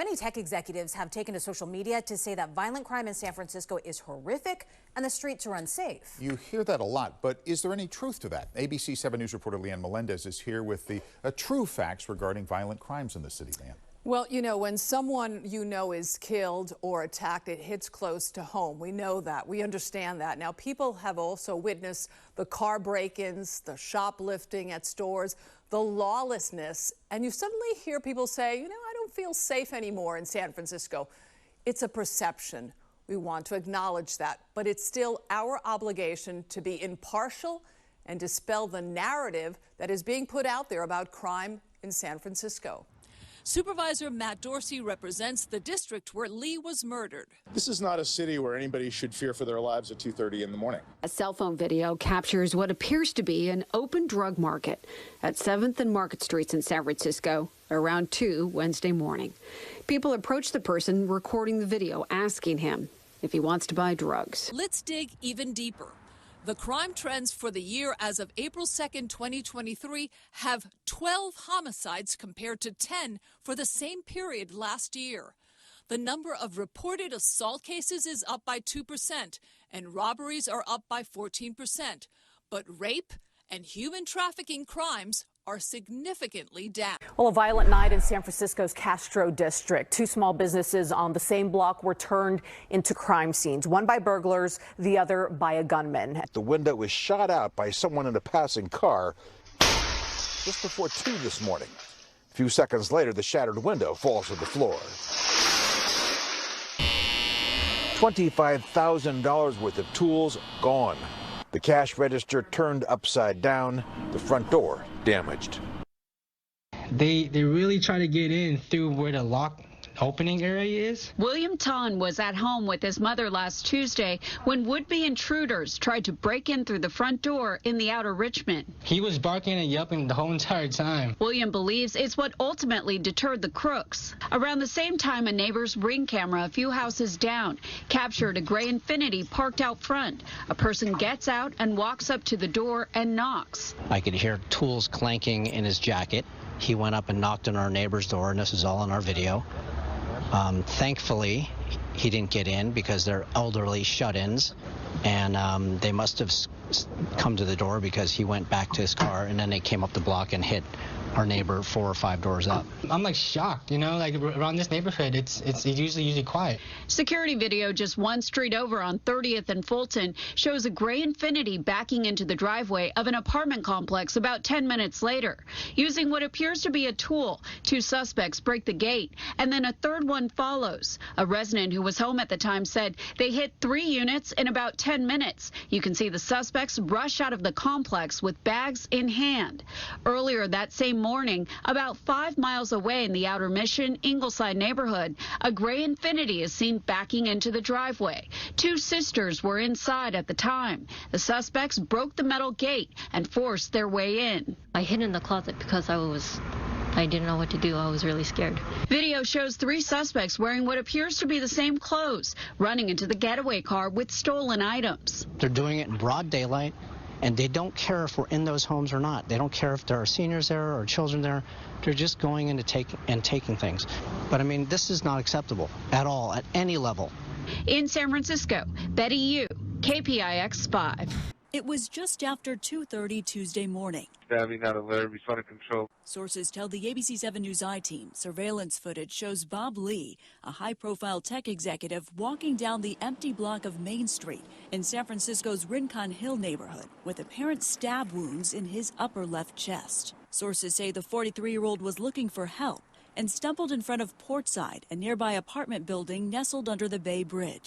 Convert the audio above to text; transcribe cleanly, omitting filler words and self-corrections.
Many tech executives have taken to social media to say that violent crime in San Francisco is horrific and the streets are unsafe. You hear that a lot, but is there any truth to that? ABC 7 News reporter Leanne Melendez is here with the true facts regarding violent crimes in the city. Leanne. Well, you know, when someone you know is killed or attacked, it hits close to home. We know that. We understand that. Now, people have also witnessed the car break-ins, the shoplifting at stores, the lawlessness, and you suddenly hear people say, you know, I don't feel safe anymore in San Francisco. It's a perception. We want to acknowledge that, but it's still our obligation to be impartial and dispel the narrative that is being put out there about crime in San Francisco. Supervisor Matt Dorsey represents the district where Lee was murdered. This is not a city where anybody should fear for their lives at 2:30 in the morning. A cell phone video captures what appears to be an open drug market at 7th and Market Streets in San Francisco around 2 Wednesday morning. People approach the person recording the video, asking him if he wants to buy drugs. Let's dig even deeper. The crime trends for the year as of April 2nd, 2023 have 12 homicides compared to 10 for the same period last year. The number of reported assault cases is up by 2% and robberies are up by 14%. But rape and human trafficking crimes are significantly down. Well, a violent night in San Francisco's Castro district. Two small businesses on the same block were turned into crime scenes, one by burglars, the other by a gunman. The window was shot out by someone in a passing car just before 2 this morning. A few seconds later, the shattered window falls to the floor. $25,000 worth of tools gone. The cash register turned upside down, the front door damaged. They really try to get in through where the lock opening area is. William Ton was at home with his mother last Tuesday when would-be intruders tried to break in through the front door in the outer Richmond. He was barking and yelping the whole entire time. William believes it's what ultimately deterred the crooks. Around the same time, a neighbor's Ring camera a few houses down captured a gray Infiniti parked out front. A person gets out and walks up to the door and knocks. I could hear tools clanking in his jacket. He went up and knocked on our neighbor's door, and this is all on our video. Thankfully, he didn't get in because they're elderly shut-ins, and they must have come to the door because he went back to his car, and then they came up the block and hit our neighbor 4 or 5 doors up. I'm like shocked, you know, like around this neighborhood, it's usually quiet. Security video just one street over on 30th and Fulton shows a gray Infiniti backing into the driveway of an apartment complex about 10 minutes later. Using what appears to be a tool, 2 suspects break the gate, and then a third one follows. A resident who was home at the time said they hit 3 units in about 10 minutes. You can see the suspects rush out of the complex with bags in hand. Earlier that same morning, about 5 miles away in the Outer Mission, Ingleside neighborhood, a gray Infiniti is seen backing into the driveway. 2 sisters were inside at the time. The suspects broke the metal gate and forced their way in. I hid in the closet because I didn't know what to do. I was really scared. Video shows 3 suspects wearing what appears to be the same clothes, running into the getaway car with stolen items. They're doing it in broad daylight, and they don't care if we're in those homes or not. They don't care if there are seniors there or children there. They're just going in and taking things. But I mean, this is not acceptable at all, at any level. In San Francisco, Betty Yu, KPIX 5. It was just after 2:30 Tuesday morning. Stabbing out of there, out of control. Sources tell the ABC 7 News I-team surveillance footage shows Bob Lee, a high-profile tech executive, walking down the empty block of Main Street in San Francisco's Rincon Hill neighborhood with apparent stab wounds in his upper left chest. Sources say the 43-year-old was looking for help and stumbled in front of Portside, a nearby apartment building nestled under the Bay Bridge.